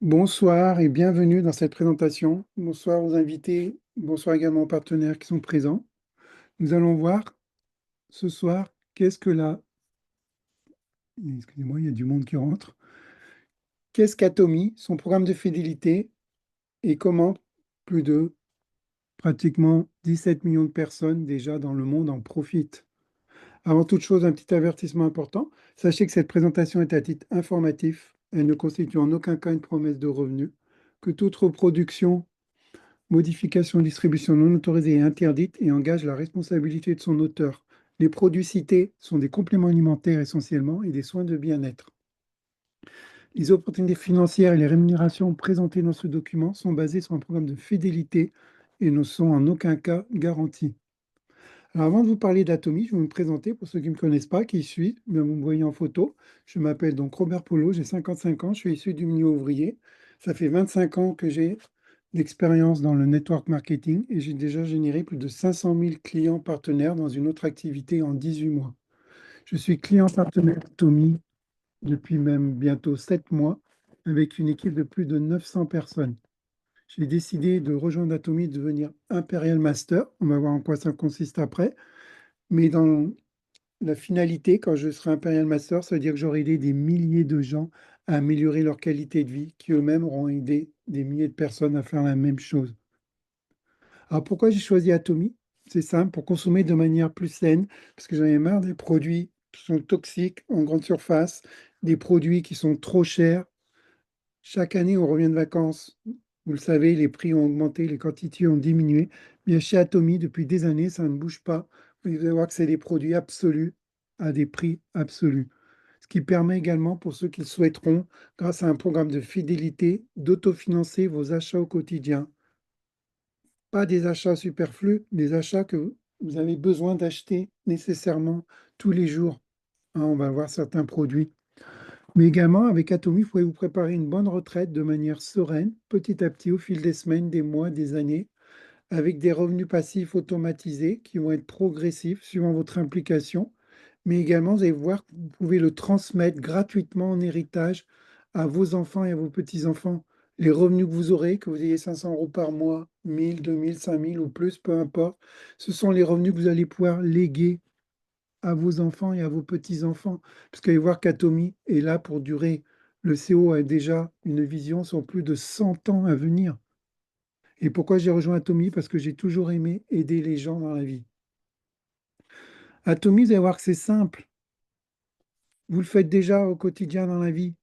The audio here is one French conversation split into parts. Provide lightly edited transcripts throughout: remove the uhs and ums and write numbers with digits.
Bonsoir et bienvenue dans cette présentation. Bonsoir aux invités, bonsoir également aux partenaires qui sont présents. Nous allons voir ce soir qu'est-ce que la... Excusez-moi, il y a du monde qui rentre. Qu'est-ce qu'Atomy, son programme de fidélité et comment plus de pratiquement 17 millions de personnes déjà dans le monde en profitent. Avant toute chose, un petit avertissement important. Sachez que cette présentation est à titre informatif. Elle ne constitue en aucun cas une promesse de revenu, que toute reproduction modification, distribution non autorisée et interdite et engage la responsabilité de son auteur. Les produits cités sont des compléments alimentaires essentiellement et des soins de bien-être. Les opportunités financières et les rémunérations présentées dans ce document sont basées sur un programme de fidélité et ne sont en aucun cas garanties. Alors avant de vous parler d'Atomy, je vais me présenter pour ceux qui ne me connaissent pas, qui suis, bien vous me voyez en photo. Je m'appelle donc Robert Polo, j'ai 55 ans, je suis issu du milieu ouvrier. Ça fait 25 ans que j'ai d'expérience dans le network marketing et j'ai déjà généré plus de 500 000 clients partenaires dans une autre activité en 18 mois. Je suis client partenaire Tommy depuis même bientôt 7 mois avec une équipe de plus de 900 personnes. J'ai décidé de rejoindre Atomy et de devenir Imperial Master. On va voir en quoi ça consiste après. Mais dans la finalité, quand je serai Imperial Master, ça veut dire que j'aurai aidé des milliers de gens à améliorer leur qualité de vie, qui eux-mêmes auront aidé des milliers de personnes à faire la même chose. Alors pourquoi j'ai choisi Atomy? C'est simple, pour consommer de manière plus saine, parce que j'en ai marre des produits qui sont toxiques en grande surface, des produits qui sont trop chers. Chaque année, on revient de vacances. Vous le savez, les prix ont augmenté, les quantités ont diminué. Bien chez Atomy, depuis des années, ça ne bouge pas. Vous allez voir que c'est des produits absolus à des prix absolus. Ce qui permet également, pour ceux qui le souhaiteront, grâce à un programme de fidélité, d'autofinancer vos achats au quotidien. Pas des achats superflus, des achats que vous avez besoin d'acheter nécessairement tous les jours. Hein, on va voir certains produits. Mais également, avec Atomy, vous pouvez vous préparer une bonne retraite de manière sereine, petit à petit, au fil des semaines, des mois, des années, avec des revenus passifs automatisés qui vont être progressifs suivant votre implication. Mais également, vous allez voir que vous pouvez le transmettre gratuitement en héritage à vos enfants et à vos petits-enfants. Les revenus que vous aurez, que vous ayez 500 euros par mois, 1000, 2000, 5000 ou plus, peu importe, ce sont les revenus que vous allez pouvoir léguer à vos enfants et à vos petits-enfants. Parce qu'allez voir qu'Atomy est là pour durer. Le CO a déjà une vision sur plus de 100 ans à venir. Et pourquoi j'ai rejoint Atomy? Parce que j'ai toujours aimé aider les gens dans la vie. Atomy, vous allez voir que c'est simple. Vous le faites déjà au quotidien dans la vie.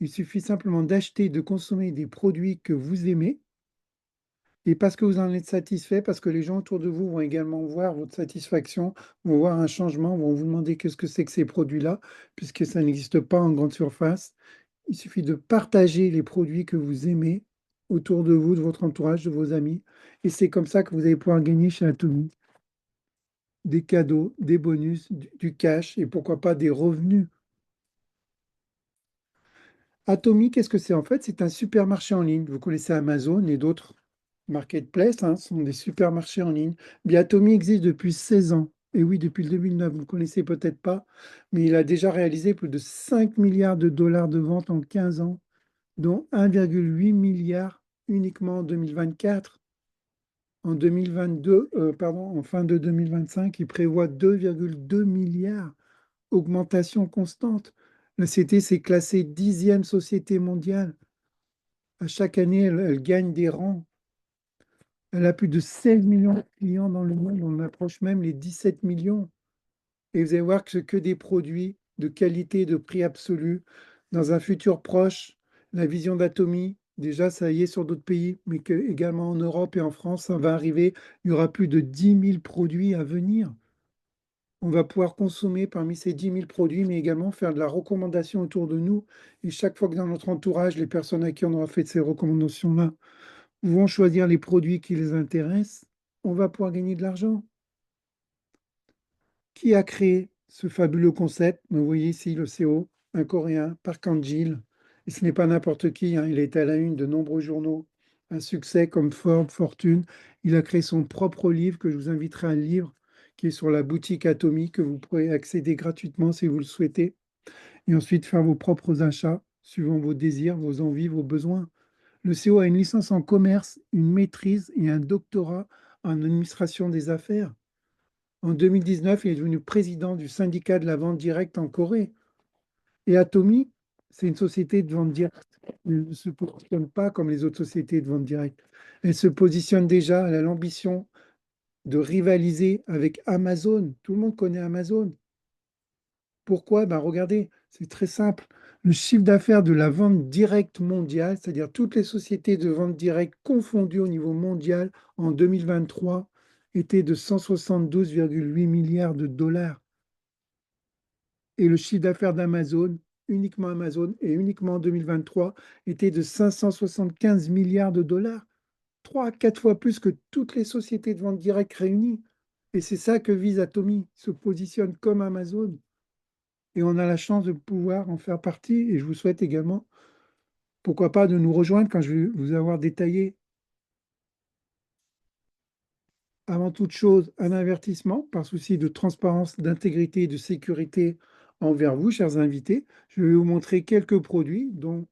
Il suffit simplement d'acheter, de consommer des produits que vous aimez. Et parce que vous en êtes satisfait, parce que les gens autour de vous vont également voir votre satisfaction, vont voir un changement, vont vous demander qu'est-ce que c'est que ces produits-là, puisque ça n'existe pas en grande surface. Il suffit de partager les produits que vous aimez autour de vous, de votre entourage, de vos amis. Et c'est comme ça que vous allez pouvoir gagner chez Atomy des cadeaux, des bonus, du cash et pourquoi pas des revenus. Atomy, qu'est-ce que c'est en fait? C'est un supermarché en ligne. Vous connaissez Amazon et d'autres marketplaces, hein, sont des supermarchés en ligne. Bien, Atomy existe depuis 16 ans. Et oui, depuis le 2009, vous ne le connaissez peut-être pas, mais il a déjà réalisé plus de 5 milliards de dollars de ventes en 15 ans, dont 1,8 milliard uniquement en 2024. En 2022, pardon, en fin de 2025, il prévoit 2,2 milliards, augmentation constante. La CT s'est classée 10e société mondiale. À chaque année, elle gagne des rangs. Elle a plus de 16 millions de clients dans le monde. On approche même les 17 millions. Et vous allez voir que ce que des produits de qualité, de prix absolu. Dans un futur proche, la vision d'Atomy, déjà ça y est sur d'autres pays, mais que, également en Europe et en France, ça va arriver. Il y aura plus de 10 000 produits à venir. On va pouvoir consommer parmi ces 10 000 produits, mais également faire de la recommandation autour de nous. Et chaque fois que dans notre entourage, les personnes à qui on aura fait ces recommandations-là vont choisir les produits qui les intéressent, on va pouvoir gagner de l'argent. Qui a créé ce fabuleux concept? Vous voyez ici le CO, un Coréen, Park Han-jil. Et ce n'est pas n'importe qui, hein, il est à la une de nombreux journaux. Un succès comme Forbes, Fortune. Il a créé son propre livre que je vous inviterai à lire, qui est sur la boutique Atomy, que vous pourrez accéder gratuitement si vous le souhaitez. Et ensuite faire vos propres achats, suivant vos désirs, vos envies, vos besoins. Le CO a une licence en commerce, une maîtrise et un doctorat en administration des affaires. En 2019, il est devenu président du syndicat de la vente directe en Corée. Et Atomy, c'est une société de vente directe. Elle ne se positionne pas comme les autres sociétés de vente directe. Elle se positionne déjà, elle a l'ambition de rivaliser avec Amazon. Tout le monde connaît Amazon. Pourquoi? Ben regardez, c'est très simple. Le chiffre d'affaires de la vente directe mondiale, c'est-à-dire toutes les sociétés de vente directe confondues au niveau mondial en 2023, était de 172,8 milliards de dollars. Et le chiffre d'affaires d'Amazon, uniquement Amazon, et uniquement en 2023, était de 575 milliards de dollars. 3 à 4 fois plus que toutes les sociétés de vente directe réunies. Et c'est ça que vise Atomy, se positionne comme Amazon. Et on a la chance de pouvoir en faire partie. Et je vous souhaite également, pourquoi pas, de nous rejoindre quand je vais vous avoir détaillé, avant toute chose, un avertissement par souci de transparence, d'intégrité et de sécurité envers vous, chers invités. Je vais vous montrer quelques produits, dont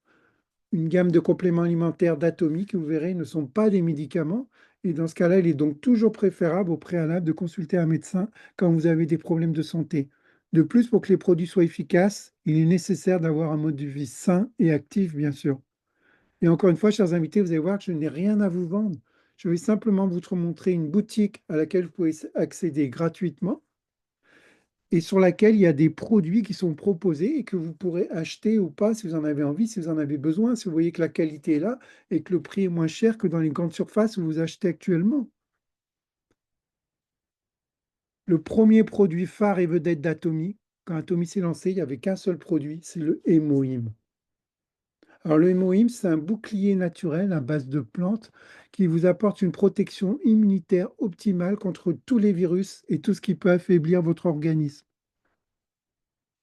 une gamme de compléments alimentaires d'Atomy, qui vous verrez ne sont pas des médicaments. Et dans ce cas-là, il est donc toujours préférable au préalable de consulter un médecin quand vous avez des problèmes de santé. De plus, pour que les produits soient efficaces, il est nécessaire d'avoir un mode de vie sain et actif, bien sûr. Et encore une fois, chers invités, vous allez voir que je n'ai rien à vous vendre. Je vais simplement vous montrer une boutique à laquelle vous pouvez accéder gratuitement et sur laquelle il y a des produits qui sont proposés et que vous pourrez acheter ou pas si vous en avez envie, si vous en avez besoin, si vous voyez que la qualité est là et que le prix est moins cher que dans les grandes surfaces où vous achetez actuellement. Le premier produit phare et vedette d'Atomy, quand Atomy s'est lancé, il n'y avait qu'un seul produit, c'est le hémoïm. Alors le hémoïm, c'est un bouclier naturel à base de plantes qui vous apporte une protection immunitaire optimale contre tous les virus et tout ce qui peut affaiblir votre organisme.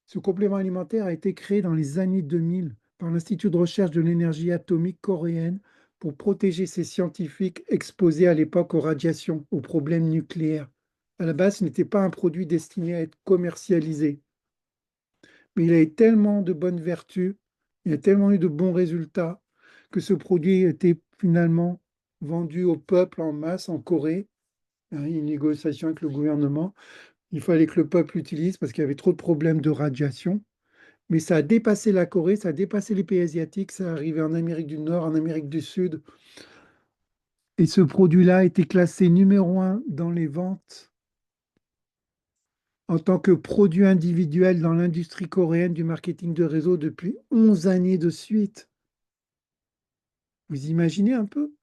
Ce complément alimentaire a été créé dans les années 2000 par l'Institut de recherche de l'énergie atomique coréenne pour protéger ses scientifiques exposés à l'époque aux radiations, aux problèmes nucléaires. À la base, ce n'était pas un produit destiné à être commercialisé, mais il a eu tellement de bonnes vertus, il a tellement eu de bons résultats que ce produit a été finalement vendu au peuple en masse en Corée. Hein, une négociation avec le gouvernement. Il fallait que le peuple l'utilise parce qu'il y avait trop de problèmes de radiation. Mais ça a dépassé la Corée, ça a dépassé les pays asiatiques, ça est arrivé en Amérique du Nord, en Amérique du Sud. Et ce produit-là a été classé numéro 1 dans les ventes en tant que produit individuel dans l'industrie coréenne du marketing de réseau depuis 11 années de suite. Vous imaginez un peu?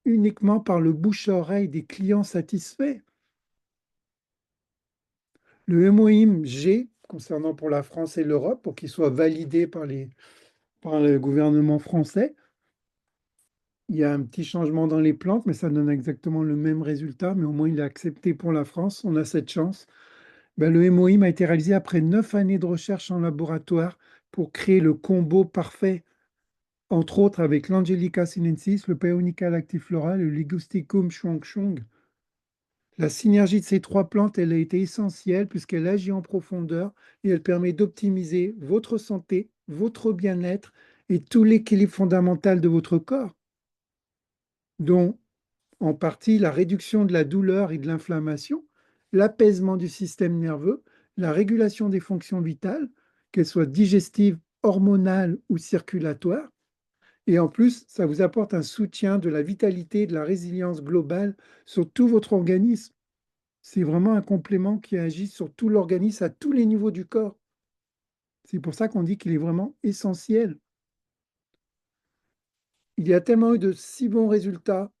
Uniquement par le bouche-à-oreille des clients satisfaits. Le MOIM G, concernant pour la France et l'Europe, pour qu'il soit validé par le gouvernement français, il y a un petit changement dans les plantes, mais ça donne exactement le même résultat, mais au moins il est accepté pour la France, on a cette chance. Ben, le MOIM a été réalisé après 9 années de recherche en laboratoire pour créer le combo parfait, entre autres avec l'Angelica sinensis, le Paeonica lactiflora, le Ligusticum chuangchung. La synergie de ces trois plantes, elle a été essentielle puisqu'elle agit en profondeur et elle permet d'optimiser votre santé, votre bien-être et tout l'équilibre fondamental de votre corps, dont en partie la réduction de la douleur et de l'inflammation, l'apaisement du système nerveux, la régulation des fonctions vitales, qu'elles soient digestives, hormonales ou circulatoires. Et en plus, ça vous apporte un soutien de la vitalité et de la résilience globale sur tout votre organisme. C'est vraiment un complément qui agit sur tout l'organisme à tous les niveaux du corps. C'est pour ça qu'on dit qu'il est vraiment essentiel. Il y a tellement eu de si bons résultats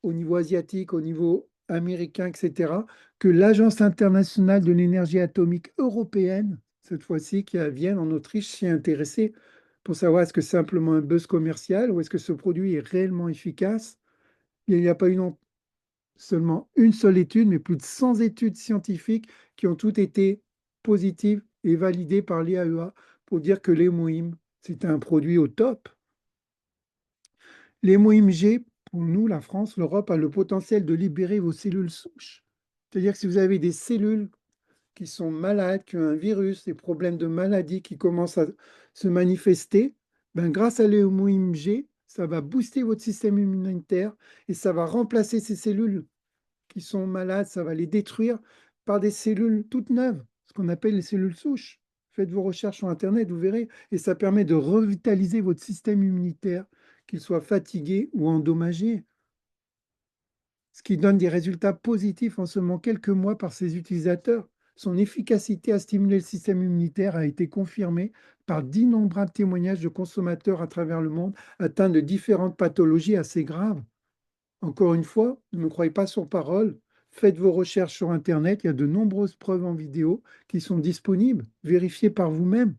au niveau asiatique, au niveau américain, etc., que l'Agence internationale de l'énergie atomique européenne, cette fois-ci qui est à Vienne, en Autriche, s'y est intéressée pour savoir est-ce que c'est simplement un buzz commercial ou est-ce que ce produit est réellement efficace. Il n'y a pas eu non seulement une seule étude, mais plus de 100 études scientifiques qui ont toutes été positives et validées par l'IAEA pour dire que l'hémoïm, c'est un produit au top. L'hémoïm G, pour nous, la France, l'Europe, a le potentiel de libérer vos cellules souches. C'est-à-dire que si vous avez des cellules qui sont malades, qui ont un virus, des problèmes de maladie qui commencent à se manifester, ben, grâce à l'hémoïm G, ça va booster votre système immunitaire et ça va remplacer ces cellules qui sont malades, ça va les détruire par des cellules toutes neuves, ce qu'on appelle les cellules souches. Faites vos recherches sur Internet, vous verrez, et ça permet de revitaliser votre système immunitaire, qu'il soit fatigué ou endommagé, ce qui donne des résultats positifs en seulement quelques mois par ses utilisateurs. Son efficacité à stimuler le système immunitaire a été confirmée par d'innombrables témoignages de consommateurs à travers le monde atteints de différentes pathologies assez graves. Encore une fois, ne me croyez pas sur parole. Faites vos recherches sur Internet. Il y a de nombreuses preuves en vidéo qui sont disponibles. Vérifiez par vous-même.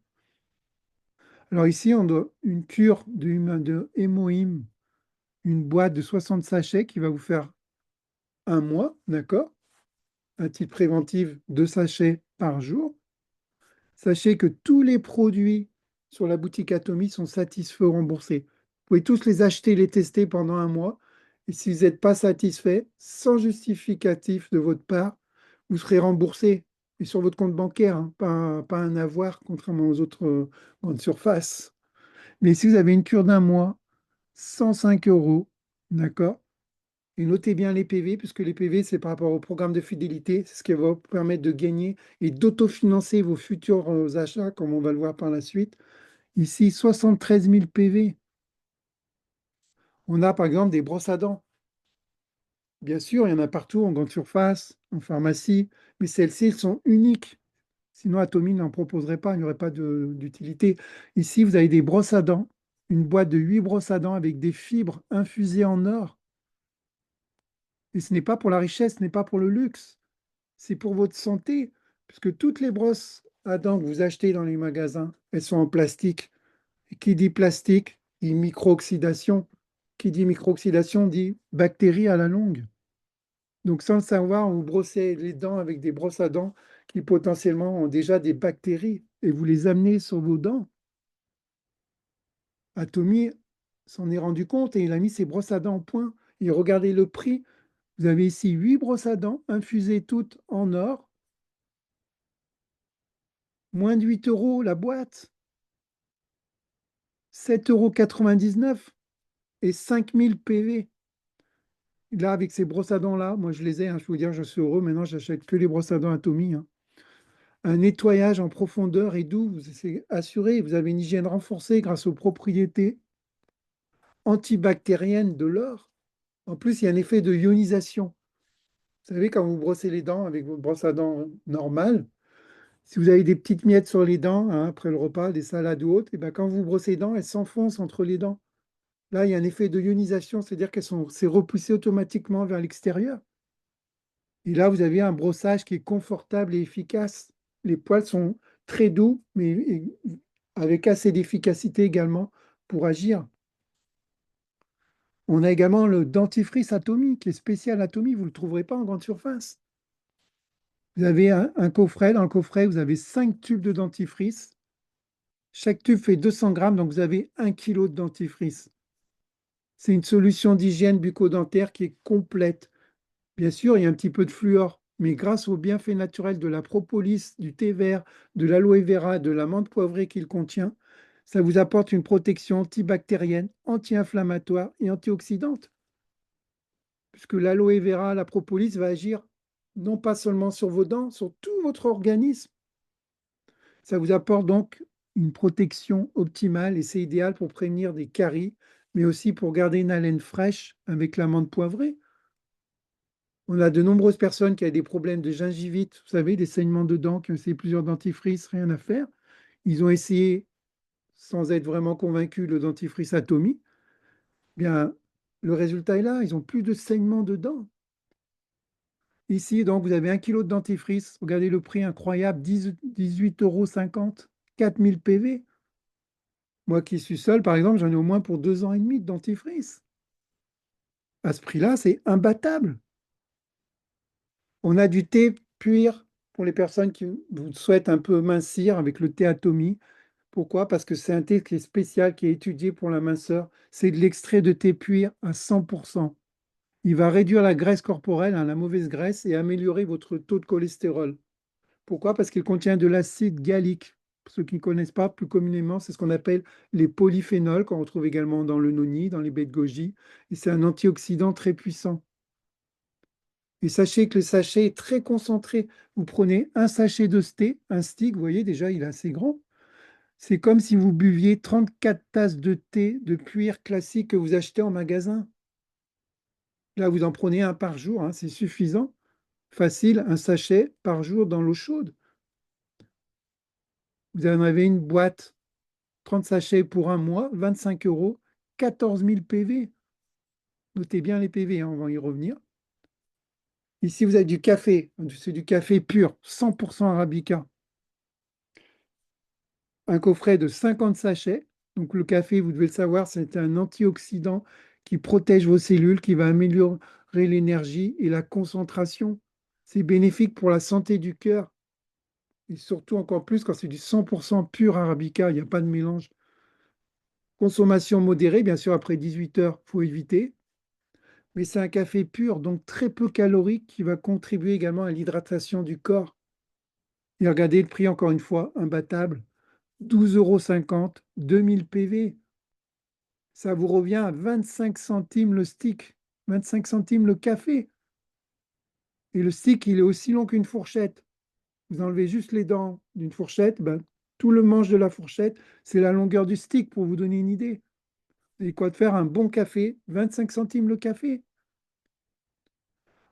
Alors ici, on a une cure de hémoïme, une boîte de 60 sachets qui va vous faire un mois, d'accord? À titre préventif, 2 sachets par jour. Sachez que tous les produits sur la boutique Atomy sont satisfaits ou remboursés. Vous pouvez tous les acheter, les tester pendant un mois. Et si vous n'êtes pas satisfait, sans justificatif de votre part, vous serez remboursé. Et sur votre compte bancaire, hein, pas un avoir, contrairement aux autres grandes surfaces. Mais si vous avez une cure d'un mois, 105 euros, d'accord? Et notez bien les PV, puisque les PV, c'est par rapport au programme de fidélité. C'est ce qui va vous permettre de gagner et d'autofinancer vos futurs achats, comme on va le voir par la suite. Ici, 73 000 PV. On a par exemple des brosses à dents. Bien sûr, il y en a partout, en grande surface, en pharmacie, mais celles-ci, elles sont uniques. Sinon, Atomy n'en proposerait pas, il n'y aurait pas d'utilité. Ici, vous avez des brosses à dents, une boîte de 8 brosses à dents avec des fibres infusées en or. Et ce n'est pas pour la richesse, ce n'est pas pour le luxe. C'est pour votre santé, puisque toutes les brosses à dents que vous achetez dans les magasins, elles sont en plastique. Et qui dit plastique, dit micro-oxydation. Qui dit micro-oxydation dit bactéries à la longue. Donc sans le savoir, vous brossez les dents avec des brosses à dents qui potentiellement ont déjà des bactéries et vous les amenez sur vos dents. Atomy s'en est rendu compte et il a mis ses brosses à dents au point. Et regardez le prix. Vous avez ici 8 brosses à dents infusées toutes en or, moins de 8 euros la boîte. 7,99 € et 5000 PV. Là, avec ces brosses à dents-là, moi je les ai, hein, je peux vous dire, je suis heureux. Maintenant, j'achète que les brosses à dents Atomy, hein. Un nettoyage en profondeur et doux, c'est assuré. Vous avez une hygiène renforcée grâce aux propriétés antibactériennes de l'or. En plus, il y a un effet de ionisation. Vous savez, quand vous brossez les dents avec votre brosse à dents normale, si vous avez des petites miettes sur les dents, hein, après le repas, des salades ou autres, et ben, quand vous brossez les dents, elles s'enfoncent entre les dents. Là, il y a un effet de ionisation, c'est-à-dire c'est repoussé automatiquement vers l'extérieur. Et là, vous avez un brossage qui est confortable et efficace. Les poils sont très doux, mais avec assez d'efficacité également pour agir. On a également le dentifrice Atomy, qui est spécial Atomy, vous ne le trouverez pas en grande surface. Vous avez un coffret, dans le coffret, vous avez 5 tubes de dentifrice. Chaque tube fait 200 grammes, donc vous avez 1 kilo de dentifrice. C'est une solution d'hygiène bucco-dentaire qui est complète. Bien sûr, il y a un petit peu de fluor, mais grâce aux bienfaits naturels de la propolis, du thé vert, de l'aloe vera, de la menthe poivrée qu'il contient, ça vous apporte une protection antibactérienne, anti-inflammatoire et antioxydante. Puisque l'aloe vera, la propolis va agir non pas seulement sur vos dents, sur tout votre organisme. Ça vous apporte donc une protection optimale et c'est idéal pour prévenir des caries, mais aussi pour garder une haleine fraîche avec la menthe poivrée. On a de nombreuses personnes qui ont des problèmes de gingivite, vous savez, des saignements de dents, qui ont essayé plusieurs dentifrices, rien à faire. Ils ont essayé, sans être vraiment convaincus, le dentifrice Atomy. Bien, le résultat est là, ils n'ont plus de saignements de dents. Ici, donc, vous avez 1 kilo de dentifrice. Regardez le prix incroyable, 18,50 €, 4000 PV. Moi qui suis seul, par exemple, j'en ai au moins pour 2 ans et demi de dentifrice. À ce prix-là, c'est imbattable. On a du thé puer pour les personnes qui souhaitent un peu mincir avec le thé Atomy. Pourquoi? Parce que c'est un thé qui est spécial, qui est étudié pour la minceur. C'est de l'extrait de thé puer à 100%. Il va réduire la graisse corporelle, hein, la mauvaise graisse, et améliorer votre taux de cholestérol. Pourquoi? Parce qu'il contient de l'acide gallique. Pour ceux qui ne connaissent pas, plus communément, c'est ce qu'on appelle les polyphénols, qu'on retrouve également dans le noni, dans les baies de goji. Et c'est un antioxydant très puissant. Et sachez que le sachet est très concentré. Vous prenez un sachet de thé, un stick, vous voyez déjà, il est assez grand. C'est comme si vous buviez 34 tasses de thé de cuir classique que vous achetez en magasin. Là, vous en prenez un par jour, hein, c'est suffisant. Facile, un sachet par jour dans l'eau chaude. Vous en avez une boîte, 30 sachets pour un mois, 25 euros, 14 000 PV. Notez bien les PV, hein, on va y revenir. Ici, vous avez du café. C'est du café pur, 100% arabica. Un coffret de 50 sachets. Donc le café, vous devez le savoir, c'est un antioxydant qui protège vos cellules, qui va améliorer l'énergie et la concentration. C'est bénéfique pour la santé du cœur. Et surtout encore plus quand c'est du 100% pur arabica, il n'y a pas de mélange. Consommation modérée, bien sûr, après 18 heures, il faut éviter. Mais c'est un café pur, donc très peu calorique, qui va contribuer également à l'hydratation du corps. Et regardez le prix, encore une fois, imbattable, 12,50 €, 2000 PV. Ça vous revient à 25 centimes le stick, 25 centimes le café. Et le stick, il est aussi long qu'une fourchette. Vous enlevez juste les dents d'une fourchette, ben, tout le manche de la fourchette, c'est la longueur du stick, pour vous donner une idée. Et quoi de faire un bon café, 25 centimes le café.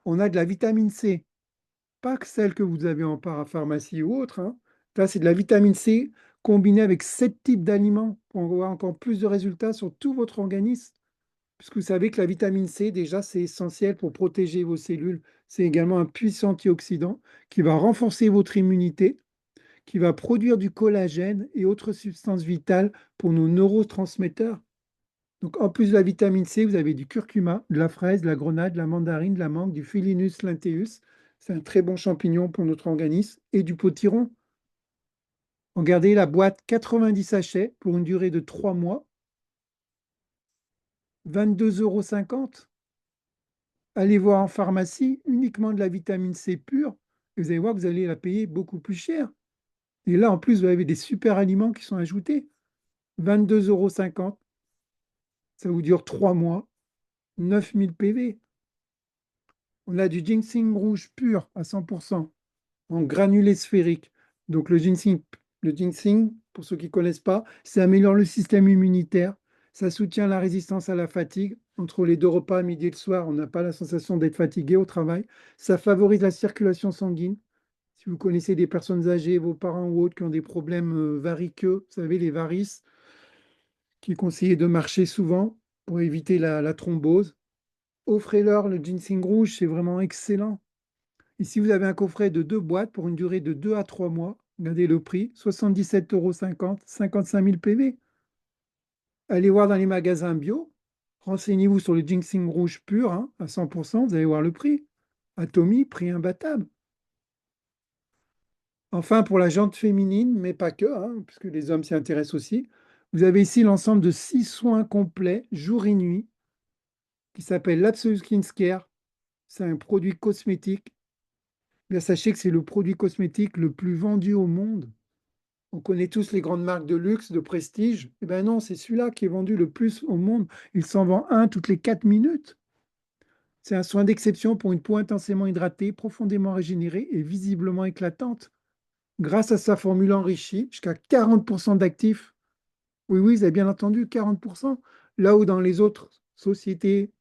On a de la vitamine C, pas que celle que vous avez en parapharmacie ou autre, hein. Là, c'est de la vitamine C combinée avec 7 types d'aliments pour avoir encore plus de résultats sur tout votre organisme. Puisque vous savez que la vitamine C, déjà, c'est essentiel pour protéger vos cellules. C'est également un puissant antioxydant qui va renforcer votre immunité, qui va produire du collagène et autres substances vitales pour nos neurotransmetteurs. Donc, en plus de la vitamine C, vous avez du curcuma, de la fraise, de la grenade, de la mandarine, de la mangue, du Philinus lynteus. C'est un très bon champignon pour notre organisme et du potiron. Regardez la boîte, 90 sachets pour une durée de 3 mois, 22,50 €. Allez voir en pharmacie uniquement de la vitamine C pure, et vous allez voir que vous allez la payer beaucoup plus cher. Et là, en plus, vous avez des super aliments qui sont ajoutés. 22,50 €, ça vous dure 3 mois, 9000 PV. On a du ginseng rouge pur à 100%, en granulés sphériques. Donc le ginseng, pour ceux qui ne connaissent pas, ça améliore le système immunitaire, ça soutient la résistance à la fatigue. Entre les deux repas, midi et le soir, on n'a pas la sensation d'être fatigué au travail. Ça favorise la circulation sanguine. Si vous connaissez des personnes âgées, vos parents ou autres qui ont des problèmes variqueux, vous savez, les varices, qui est conseillé de marcher souvent pour éviter la thrombose. Offrez-leur le ginseng rouge, c'est vraiment excellent. Ici, vous avez un coffret de 2 boîtes pour une durée de 2 à 3 mois. Regardez le prix, 77,50 €, 55 000 PV. Allez voir dans les magasins bio. Renseignez-vous sur le ginseng rouge pur, hein, à 100%, vous allez voir le prix. Atomy, prix imbattable. Enfin, pour la jante féminine, mais pas que, hein, puisque les hommes s'y intéressent aussi, vous avez ici l'ensemble de 6 soins complets, jour et nuit, qui s'appelle l'Absolute Skin Care. C'est un produit cosmétique. Bien, sachez que c'est le produit cosmétique le plus vendu au monde. On connaît tous les grandes marques de luxe, de prestige. Eh bien non, c'est celui-là qui est vendu le plus au monde. Il s'en vend un toutes les 4 minutes. C'est un soin d'exception pour une peau intensément hydratée, profondément régénérée et visiblement éclatante. Grâce à sa formule enrichie, jusqu'à 40% d'actifs. Oui, oui, vous avez bien entendu, 40%. Là où dans les autres sociétés,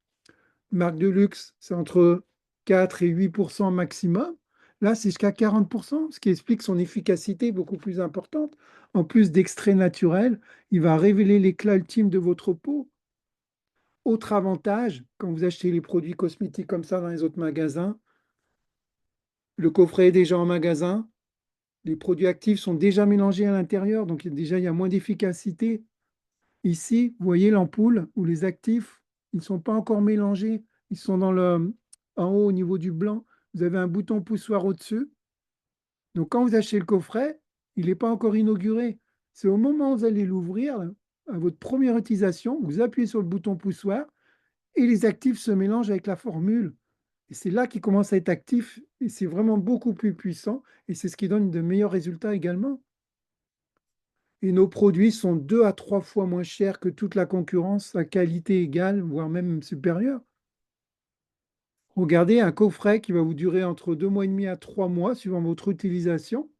marques de luxe, c'est entre 4 et 8% maximum. Là, c'est jusqu'à 40%, ce qui explique son efficacité beaucoup plus importante. En plus d'extraits naturels, il va révéler l'éclat ultime de votre peau. Autre avantage, quand vous achetez les produits cosmétiques comme ça dans les autres magasins, le coffret est déjà en magasin, les produits actifs sont déjà mélangés à l'intérieur, donc déjà il y a moins d'efficacité. Ici, vous voyez l'ampoule ou les actifs, ils ne sont pas encore mélangés, ils sont en haut au niveau du blanc. Vous avez un bouton poussoir au-dessus. Donc quand vous achetez le coffret, il n'est pas encore inauguré. C'est au moment où vous allez l'ouvrir, à votre première utilisation, vous appuyez sur le bouton poussoir et les actifs se mélangent avec la formule. Et c'est là qu'ils commencent à être actifs et c'est vraiment beaucoup plus puissant et c'est ce qui donne de meilleurs résultats également. Et nos produits sont 2 à 3 fois moins chers que toute la concurrence à qualité égale, voire même supérieure. Regardez un coffret qui va vous durer entre 2 mois et demi à 3 mois, suivant votre utilisation,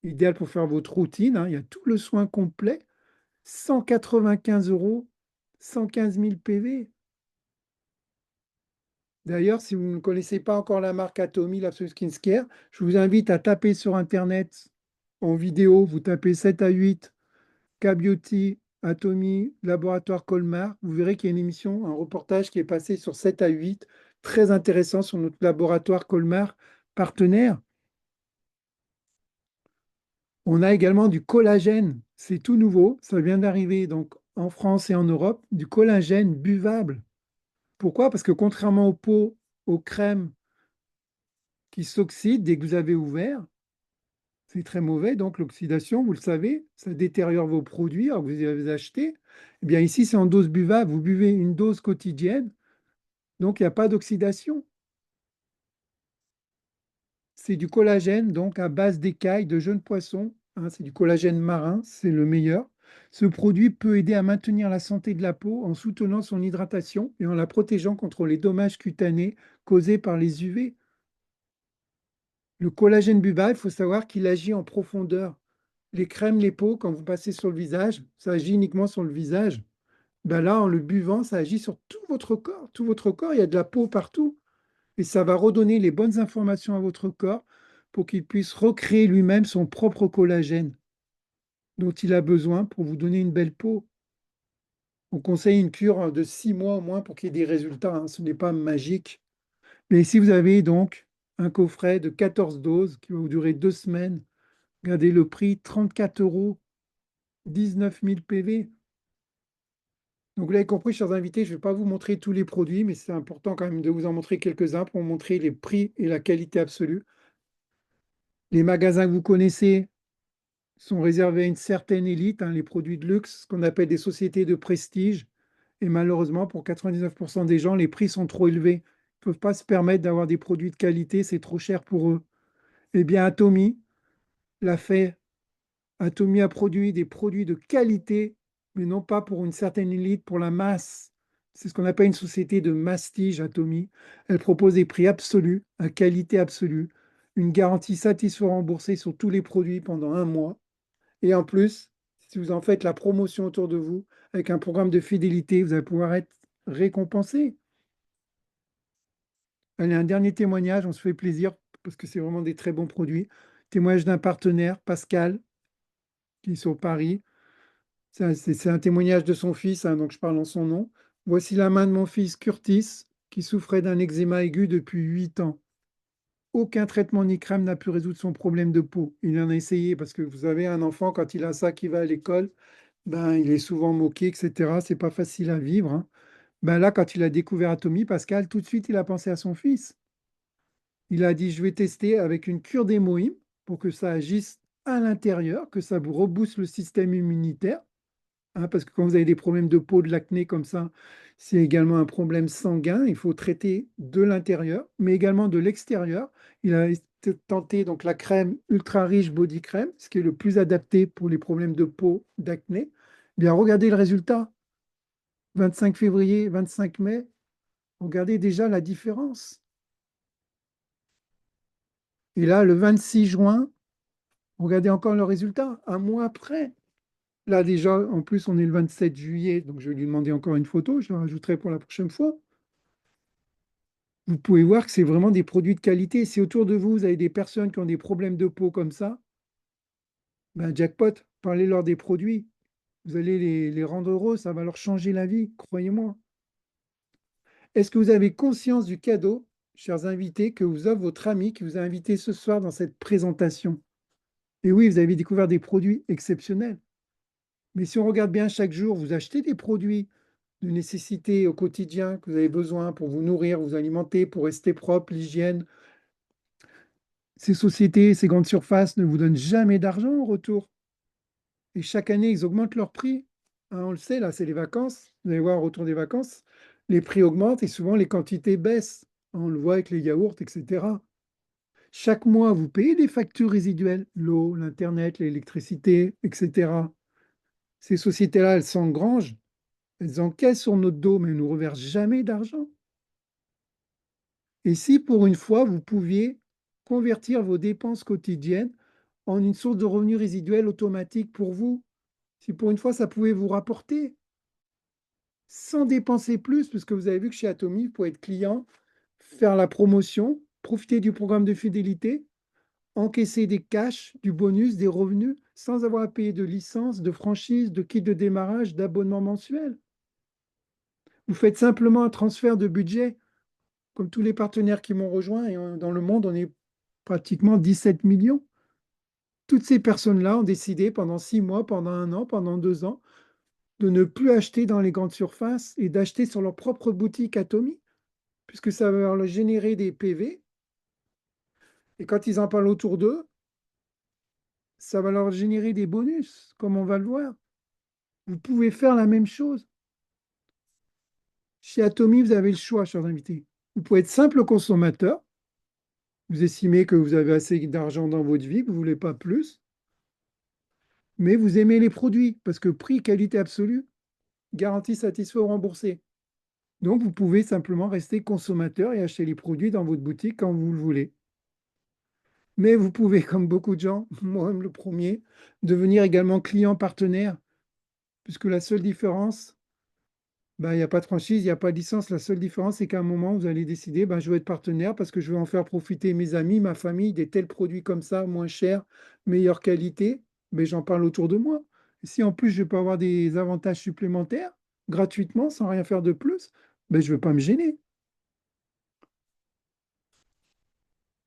idéal pour faire votre routine, hein. Il y a tout le soin complet, 195 euros, 115 000 PV. D'ailleurs, si vous ne connaissez pas encore la marque Atomy, l'Absolute Skincare, je vous invite à taper sur Internet en vidéo, vous tapez 7 à 8 K-Beauty, Atomy, Laboratoire Colmar. Vous verrez qu'il y a une émission, un reportage qui est passé sur 7 à 8, très intéressant sur notre laboratoire Colmar partenaire. On a également du collagène, c'est tout nouveau, ça vient d'arriver donc en France et en Europe, du collagène buvable. Pourquoi? Parce que contrairement aux pots, aux crèmes qui s'oxydent dès que vous avez ouvert, c'est très mauvais, donc l'oxydation, vous le savez, ça détériore vos produits alors que vous les avez achetés. Eh bien ici, c'est en dose buvable, vous buvez une dose quotidienne, donc il n'y a pas d'oxydation. C'est du collagène, donc à base d'écailles de jeunes poissons, hein, c'est du collagène marin, c'est le meilleur. Ce produit peut aider à maintenir la santé de la peau en soutenant son hydratation et en la protégeant contre les dommages cutanés causés par les UV. Le collagène buvable, il faut savoir qu'il agit en profondeur. Les crèmes, les pots, quand vous passez sur le visage, ça agit uniquement sur le visage. Ben là, en le buvant, ça agit sur tout votre corps. Tout votre corps, il y a de la peau partout. Et ça va redonner les bonnes informations à votre corps pour qu'il puisse recréer lui-même son propre collagène dont il a besoin pour vous donner une belle peau. On conseille une cure de 6 mois au moins pour qu'il y ait des résultats, hein. Ce n'est pas magique. Mais si vous avez donc un coffret de 14 doses qui va vous durer 2 semaines, regardez le prix, 34 euros, 19 000 PV. Donc vous l'avez compris, chers invités, je ne vais pas vous montrer tous les produits, mais c'est important quand même de vous en montrer quelques-uns pour montrer les prix et la qualité absolue. Les magasins que vous connaissez sont réservés à une certaine élite, hein, les produits de luxe, ce qu'on appelle des sociétés de prestige. Et malheureusement, pour 99% des gens, les prix sont trop élevés. Ils ne peuvent pas se permettre d'avoir des produits de qualité, c'est trop cher pour eux. Eh bien, Atomy l'a fait. Atomy a produit des produits de qualité, mais non pas pour une certaine élite, pour la masse. C'est ce qu'on appelle une société de mastige, Atomy. Elle propose des prix absolus, à qualité absolue, une garantie satisfaisante remboursée sur tous les produits pendant 1 mois. Et en plus, si vous en faites la promotion autour de vous, avec un programme de fidélité, vous allez pouvoir être récompensé. Allez, un dernier témoignage, on se fait plaisir parce que c'est vraiment des très bons produits. Témoignage d'un partenaire, Pascal, qui est sur Paris. C'est un témoignage de son fils, hein, donc je parle en son nom. Voici la main de mon fils Curtis, qui souffrait d'un eczéma aigu depuis 8 ans. Aucun traitement ni crème n'a pu résoudre son problème de peau. Il en a essayé parce que vous avez un enfant, quand il a ça, qui va à l'école, ben, il est souvent moqué, etc. C'est pas facile à vivre, hein. Ben là, quand il a découvert Atomy, Pascal, tout de suite, il a pensé à son fils. Il a dit, je vais tester avec une cure d'hémoïne pour que ça agisse à l'intérieur, que ça vous rebooste le système immunitaire, hein, parce que quand vous avez des problèmes de peau, de l'acné comme ça, c'est également un problème sanguin. Il faut traiter de l'intérieur, mais également de l'extérieur. Il a tenté donc la crème ultra riche body crème, ce qui est le plus adapté pour les problèmes de peau, d'acné. Bien, regardez le résultat. 25 février, 25 mai, regardez déjà la différence. Et là, le 26 juin, regardez encore le résultat, 1 mois après. Là, déjà, en plus, on est le 27 juillet, donc je vais lui demander encore une photo, je la rajouterai pour la prochaine fois. Vous pouvez voir que c'est vraiment des produits de qualité. Si autour de vous, vous avez des personnes qui ont des problèmes de peau comme ça, ben jackpot, parlez-leur des produits. Vous allez les rendre heureux, ça va leur changer la vie, croyez-moi. Est-ce que vous avez conscience du cadeau, chers invités, que vous offre votre ami qui vous a invité ce soir dans cette présentation? Et oui, vous avez découvert des produits exceptionnels. Mais si on regarde bien chaque jour, vous achetez des produits de nécessité au quotidien que vous avez besoin pour vous nourrir, vous alimenter, pour rester propre, l'hygiène. Ces sociétés, ces grandes surfaces ne vous donnent jamais d'argent en retour. Et chaque année, ils augmentent leurs prix. Hein, on le sait, là, c'est les vacances. Vous allez voir au retour des vacances, les prix augmentent et souvent les quantités baissent. On le voit avec les yaourts, etc. Chaque mois, vous payez des factures résiduelles, l'eau, l'Internet, l'électricité, etc. Ces sociétés-là, elles s'engrangent, elles encaissent sur notre dos, mais elles ne nous reversent jamais d'argent. Et si pour une fois, vous pouviez convertir vos dépenses quotidiennes en une source de revenus résiduels automatique pour vous, si pour une fois ça pouvait vous rapporter, sans dépenser plus, parce que vous avez vu que chez Atomy, vous pouvez être client, faire la promotion, profiter du programme de fidélité, encaisser des cash, du bonus, des revenus, sans avoir à payer de licence, de franchise, de kit de démarrage, d'abonnement mensuel. Vous faites simplement un transfert de budget, comme tous les partenaires qui m'ont rejoint, et dans le monde, on est pratiquement 17 millions. Toutes ces personnes-là ont décidé pendant 6 mois, pendant un an, pendant 2 ans, de ne plus acheter dans les grandes surfaces et d'acheter sur leur propre boutique Atomy, puisque ça va leur générer des PV. Et quand ils en parlent autour d'eux, ça va leur générer des bonus, comme on va le voir. Vous pouvez faire la même chose. Chez Atomy, vous avez le choix, chers invités. Vous pouvez être simple consommateur. Vous estimez que vous avez assez d'argent dans votre vie, que vous ne voulez pas plus, mais vous aimez les produits, parce que prix, qualité absolue, garantie satisfait ou remboursé. Donc, vous pouvez simplement rester consommateur et acheter les produits dans votre boutique quand vous le voulez. Mais vous pouvez, comme beaucoup de gens, moi-même le premier, devenir également client partenaire, puisque la seule différence, ben, il n'y a pas de franchise, il n'y a pas de licence. La seule différence, c'est qu'à un moment, vous allez décider, ben, je veux être partenaire parce que je veux en faire profiter mes amis, ma famille, des tels produits comme ça, moins chers, meilleure qualité. Mais j'en parle autour de moi. Et si en plus, je peux avoir des avantages supplémentaires, gratuitement, sans rien faire de plus, ben, je ne veux pas me gêner.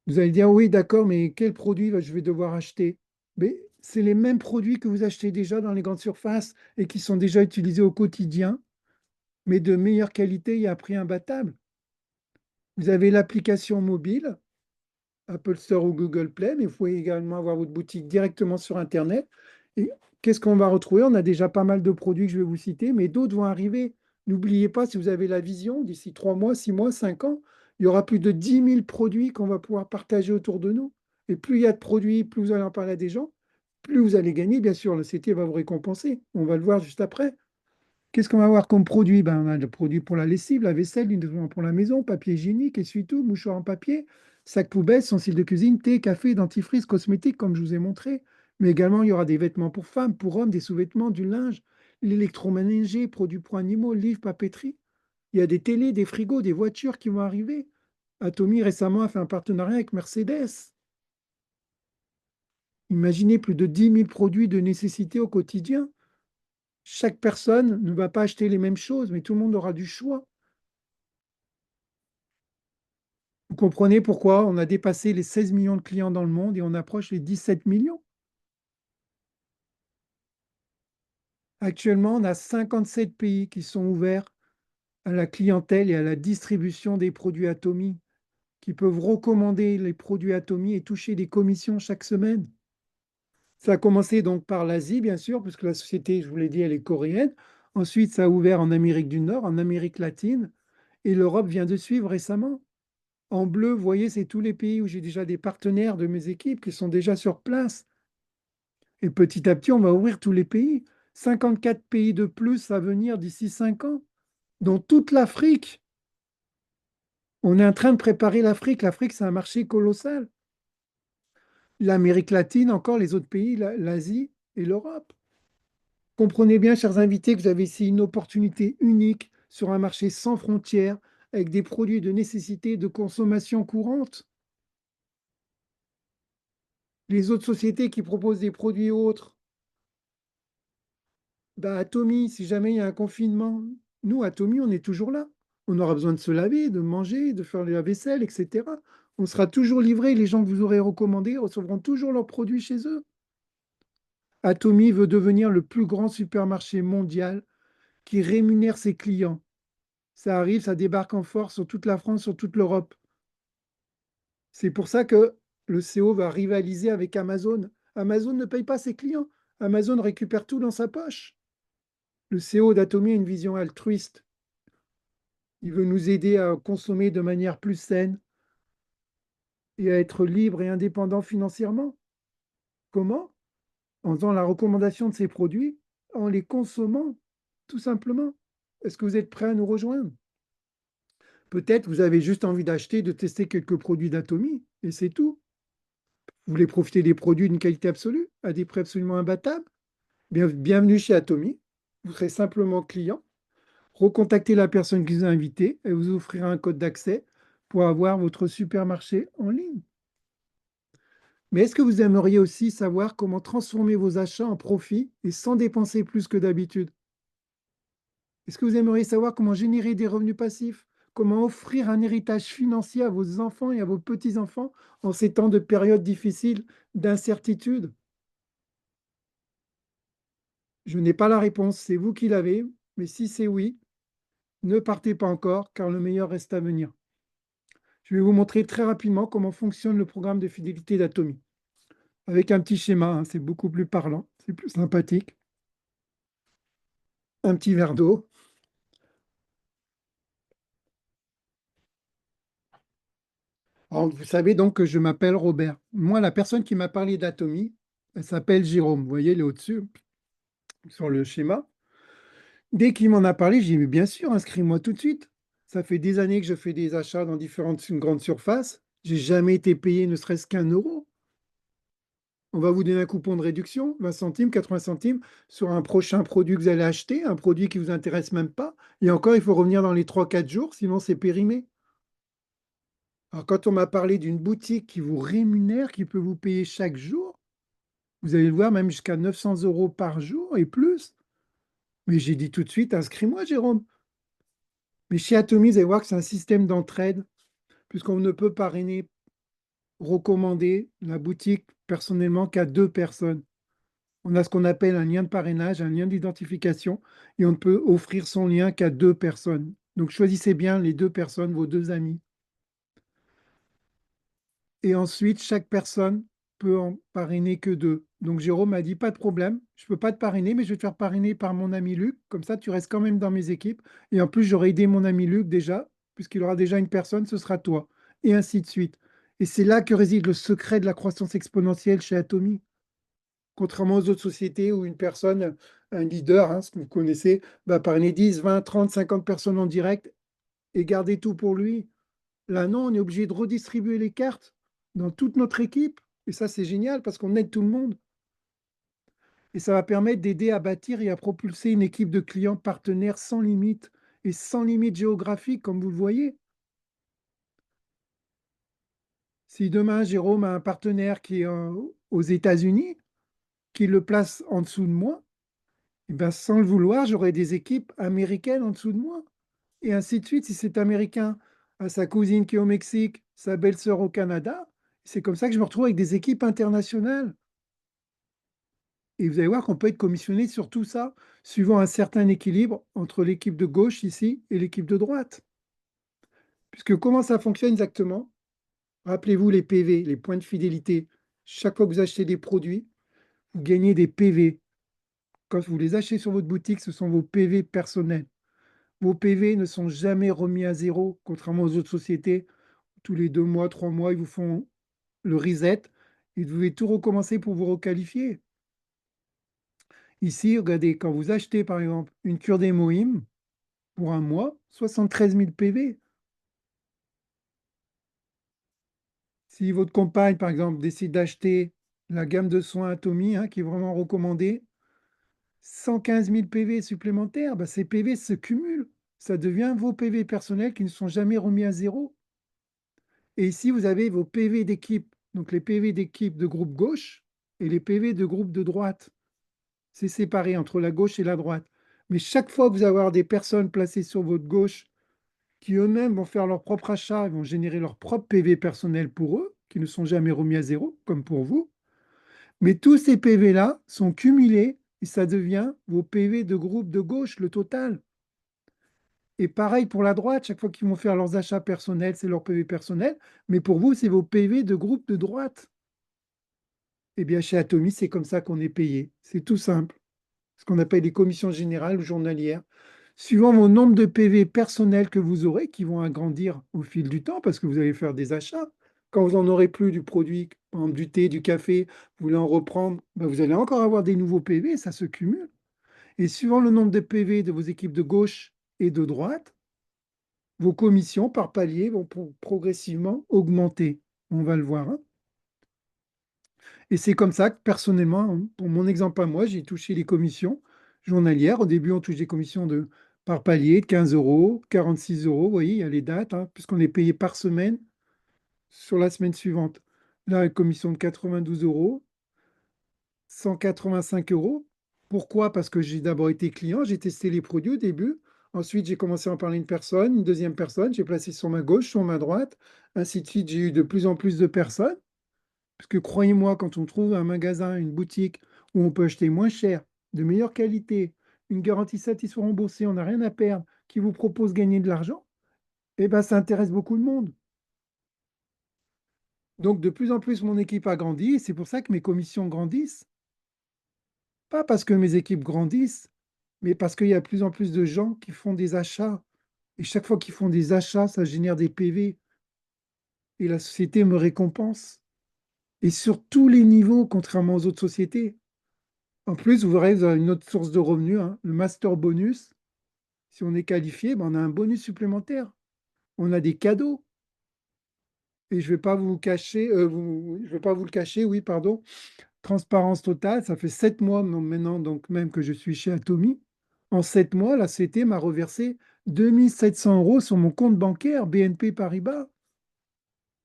Vous allez dire, oui, d'accord, mais quel produit je vais devoir acheter? Mais c'est les mêmes produits que vous achetez déjà dans les grandes surfaces et qui sont déjà utilisés au quotidien, mais de meilleure qualité et à prix imbattable. Vous avez l'application mobile, Apple Store ou Google Play, mais vous pouvez également avoir votre boutique directement sur Internet. Et qu'est-ce qu'on va retrouver? On a déjà pas mal de produits que je vais vous citer, mais d'autres vont arriver. N'oubliez pas, si vous avez la vision, d'ici 3 mois, 6 mois, 5 ans, il y aura plus de 10 000 produits qu'on va pouvoir partager autour de nous. Et plus il y a de produits, plus vous allez en parler à des gens, plus vous allez gagner. Bien sûr, le CT va vous récompenser. On va le voir juste après. Qu'est-ce qu'on va avoir comme produit? Ben, on a le produit pour la lessive, la vaisselle, l'instrument pour la maison, papier hygiénique, essuie-tout, mouchoir en papier, sac poubelle, ustensiles de cuisine, thé, café, dentifrice, cosmétiques, comme je vous ai montré. Mais également, il y aura des vêtements pour femmes, pour hommes, des sous-vêtements, du linge, l'électroménager, produits pour animaux, livres, papeterie. Il y a des télés, des frigos, des voitures qui vont arriver. Atomy récemment a fait un partenariat avec Mercedes. Imaginez plus de 10 000 produits de nécessité au quotidien. Chaque personne ne va pas acheter les mêmes choses, mais tout le monde aura du choix. Vous comprenez pourquoi on a dépassé les 16 millions de clients dans le monde et on approche les 17 millions. Actuellement, on a 57 pays qui sont ouverts à la clientèle et à la distribution des produits Atomy, qui peuvent recommander les produits Atomy et toucher des commissions chaque semaine. Ça a commencé donc par l'Asie, bien sûr, puisque la société, je vous l'ai dit, elle est coréenne. Ensuite, ça a ouvert en Amérique du Nord, en Amérique latine, et l'Europe vient de suivre récemment. En bleu, vous voyez, c'est tous les pays où j'ai déjà des partenaires de mes équipes qui sont déjà sur place. Et petit à petit, on va ouvrir tous les pays. 54 pays de plus à venir d'ici 5 ans, dont toute l'Afrique. On est en train de préparer l'Afrique. L'Afrique, c'est un marché colossal. L'Amérique latine, encore les autres pays, l'Asie et l'Europe. Comprenez bien, chers invités, que vous avez ici une opportunité unique sur un marché sans frontières, avec des produits de nécessité de consommation courante. Les autres sociétés qui proposent des produits autres, bah, Atomy, si jamais il y a un confinement, nous, Atomy, on est toujours là. On aura besoin de se laver, de manger, de faire la vaisselle, etc. On sera toujours livré. Les gens que vous aurez recommandés recevront toujours leurs produits chez eux. Atomy veut devenir le plus grand supermarché mondial qui rémunère ses clients. Ça arrive, ça débarque en force sur toute la France, sur toute l'Europe. C'est pour ça que le CO va rivaliser avec Amazon. Amazon ne paye pas ses clients. Amazon récupère tout dans sa poche. Le CEO d'Atomy a une vision altruiste. Il veut nous aider à consommer de manière plus saine et à être libre et indépendant financièrement. Comment? En faisant la recommandation de ses produits en les consommant, tout simplement. Est-ce que vous êtes prêt à nous rejoindre? Peut-être vous avez juste envie d'acheter, de tester quelques produits d'Atomy, et c'est tout. Vous voulez profiter des produits d'une qualité absolue, à des prix absolument imbattables? Bienvenue chez Atomy. Vous serez simplement client. Recontactez la personne qui vous a invité et vous offrira un code d'accès pour avoir votre supermarché en ligne. Mais est-ce que vous aimeriez aussi savoir comment transformer vos achats en profit et sans dépenser plus que d'habitude? Est-ce que vous aimeriez savoir comment générer des revenus passifs? Comment offrir un héritage financier à vos enfants et à vos petits-enfants en ces temps de périodes difficiles, d'incertitude? Je n'ai pas la réponse, c'est vous qui l'avez, mais si c'est oui, ne partez pas encore, car le meilleur reste à venir. Je vais vous montrer très rapidement comment fonctionne le programme de fidélité d'Atomy. Avec un petit schéma, hein, c'est beaucoup plus parlant, c'est plus sympathique. Un petit verre d'eau. Alors, vous savez donc que je m'appelle Robert. Moi, la personne qui m'a parlé d'Atomy, elle s'appelle Jérôme. Vous voyez, elle est au-dessus, sur le schéma. Dès qu'il m'en a parlé, j'ai dit, mais bien sûr, inscris-moi tout de suite. Ça fait des années que je fais des achats dans différentes grandes surfaces. J'ai jamais été payé ne serait-ce qu'un euro. On va vous donner un coupon de réduction, 20 centimes, 80 centimes, sur un prochain produit que vous allez acheter, un produit qui ne vous intéresse même pas. Et encore, il faut revenir dans les 3-4 jours, sinon c'est périmé. Alors, quand on m'a parlé d'une boutique qui vous rémunère, qui peut vous payer chaque jour, vous allez le voir, même jusqu'à 900 € par jour et plus. Mais j'ai dit tout de suite, inscris-moi, Jérôme. Mais chez Atomy, vous allez voir que c'est un système d'entraide, puisqu'on ne peut parrainer, recommander la boutique personnellement qu'à 2 personnes. On a ce qu'on appelle un lien de parrainage, un lien d'identification, et on ne peut offrir son lien qu'à 2 personnes. Donc choisissez bien les 2 personnes, vos 2 amis. Et ensuite, chaque personne peut en parrainer que 2. Donc Jérôme m'a dit, pas de problème, je ne peux pas te parrainer, mais je vais te faire parrainer par mon ami Luc. Comme ça, tu restes quand même dans mes équipes. Et en plus, j'aurai aidé mon ami Luc déjà, puisqu'il aura déjà une personne, ce sera toi. Et ainsi de suite. Et c'est là que réside le secret de la croissance exponentielle chez Atomy. Contrairement aux autres sociétés où une personne, un leader, hein, ce que vous connaissez, va parrainer 10, 20, 30, 50 personnes en direct et garder tout pour lui. Là, non, on est obligé de redistribuer les cartes dans toute notre équipe. Et ça, c'est génial parce qu'on aide tout le monde. Et ça va permettre d'aider à bâtir et à propulser une équipe de clients partenaires sans limite et sans limite géographique, comme vous le voyez. Si demain, Jérôme a un partenaire qui est aux États-Unis, qui le place en dessous de moi, eh ben, sans le vouloir, j'aurai des équipes américaines en dessous de moi. Et ainsi de suite, si cet Américain a sa cousine qui est au Mexique, sa belle-sœur au Canada, c'est comme ça que je me retrouve avec des équipes internationales. Et vous allez voir qu'on peut être commissionné sur tout ça, suivant un certain équilibre entre l'équipe de gauche ici et l'équipe de droite. Puisque comment ça fonctionne exactement? Rappelez-vous les PV, les points de fidélité. Chaque fois que vous achetez des produits, vous gagnez des PV. Quand vous les achetez sur votre boutique, ce sont vos PV personnels. Vos PV ne sont jamais remis à zéro, contrairement aux autres sociétés. Tous les 2 mois, 3 mois, ils vous font le reset et vous devez tout recommencer pour vous requalifier. Ici, regardez, quand vous achetez par exemple une cure d'hémoïne pour un mois, 73 000 PV. Si votre compagne, par exemple, décide d'acheter la gamme de soins Atomy, hein, qui est vraiment recommandée, 115 000 PV supplémentaires, bah, ces PV se cumulent. Ça devient vos PV personnels qui ne sont jamais remis à zéro. Et ici, vous avez vos PV d'équipe, donc les PV d'équipe de groupe gauche et les PV de groupe de droite. C'est séparé entre la gauche et la droite. Mais chaque fois que vous allez avoir des personnes placées sur votre gauche qui eux-mêmes vont faire leur propre achat, vont générer leur propre PV personnel pour eux, qui ne sont jamais remis à zéro, comme pour vous. Mais tous ces PV-là sont cumulés et ça devient vos PV de groupe de gauche, le total. Et pareil pour la droite, chaque fois qu'ils vont faire leurs achats personnels, c'est leur PV personnel, mais pour vous, c'est vos PV de groupe de droite. Eh bien, chez Atomy, c'est comme ça qu'on est payé. C'est tout simple. Ce qu'on appelle les commissions générales ou journalières. Suivant mon nombre de PV personnels que vous aurez, qui vont agrandir au fil du temps, parce que vous allez faire des achats. Quand vous n'en aurez plus du produit, par exemple du thé, du café, vous voulez en reprendre, ben vous allez encore avoir des nouveaux PV, ça se cumule. Et suivant le nombre de PV de vos équipes de gauche et de droite, vos commissions par palier vont progressivement augmenter. On va le voir, hein. Et c'est comme ça que personnellement, hein, pour mon exemple à moi, j'ai touché les commissions journalières. Au début, on touche des commissions par palier de 15 euros, 46 euros. Vous voyez, il y a les dates, hein, puisqu'on est payé par semaine sur la semaine suivante. Là, une commission de 92 euros, 185 euros. Pourquoi? Parce que j'ai d'abord été client, j'ai testé les produits au début. Ensuite, j'ai commencé à en parler à une personne, une deuxième personne, j'ai placé sur ma gauche, sur ma droite, ainsi de suite. J'ai eu de plus en plus de personnes. Parce que croyez-moi, quand on trouve un magasin, une boutique où on peut acheter moins cher, de meilleure qualité, une garantie satisfait remboursée, on n'a rien à perdre, qui vous propose de gagner de l'argent, eh ben, ça intéresse beaucoup de monde. Donc, de plus en plus, mon équipe a grandi et c'est pour ça que mes commissions grandissent. Pas parce que mes équipes grandissent, mais parce qu'il y a de plus en plus de gens qui font des achats. Et chaque fois qu'ils font des achats, ça génère des PV et la société me récompense. Et sur tous les niveaux, contrairement aux autres sociétés. En plus, vous verrez, vous avez une autre source de revenus, hein, le master bonus. Si on est qualifié, ben, on a un bonus supplémentaire. On a des cadeaux. Et je ne vais pas vous cacher, je vais pas vous le cacher, oui, pardon. Transparence totale, ça fait 7 mois maintenant, donc même que je suis chez Atomy. En 7 mois, la société m'a reversé 2700 euros sur mon compte bancaire BNP Paribas.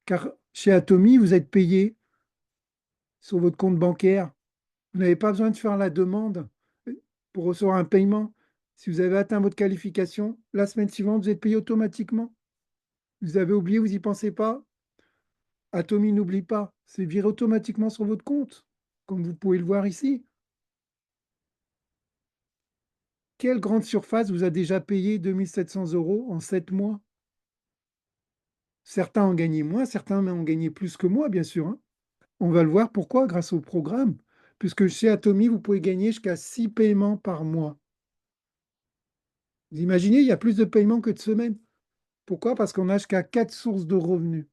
Car chez Atomy, vous êtes payé sur votre compte bancaire. Vous n'avez pas besoin de faire la demande pour recevoir un paiement. Si vous avez atteint votre qualification, la semaine suivante, vous êtes payé automatiquement. Vous avez oublié, vous n'y pensez pas. Atomy n'oublie pas. C'est viré automatiquement sur votre compte, comme vous pouvez le voir ici. Quelle grande surface vous a déjà payé 2700 euros en 7 mois? Certains ont gagné moins, certains ont gagné plus que moi, bien sûr, hein. On va le voir pourquoi, grâce au programme. Puisque chez Atomy, vous pouvez gagner jusqu'à 6 paiements par mois. Vous imaginez, il y a plus de paiements que de semaines. Pourquoi? Parce qu'on a jusqu'à 4 sources de revenus.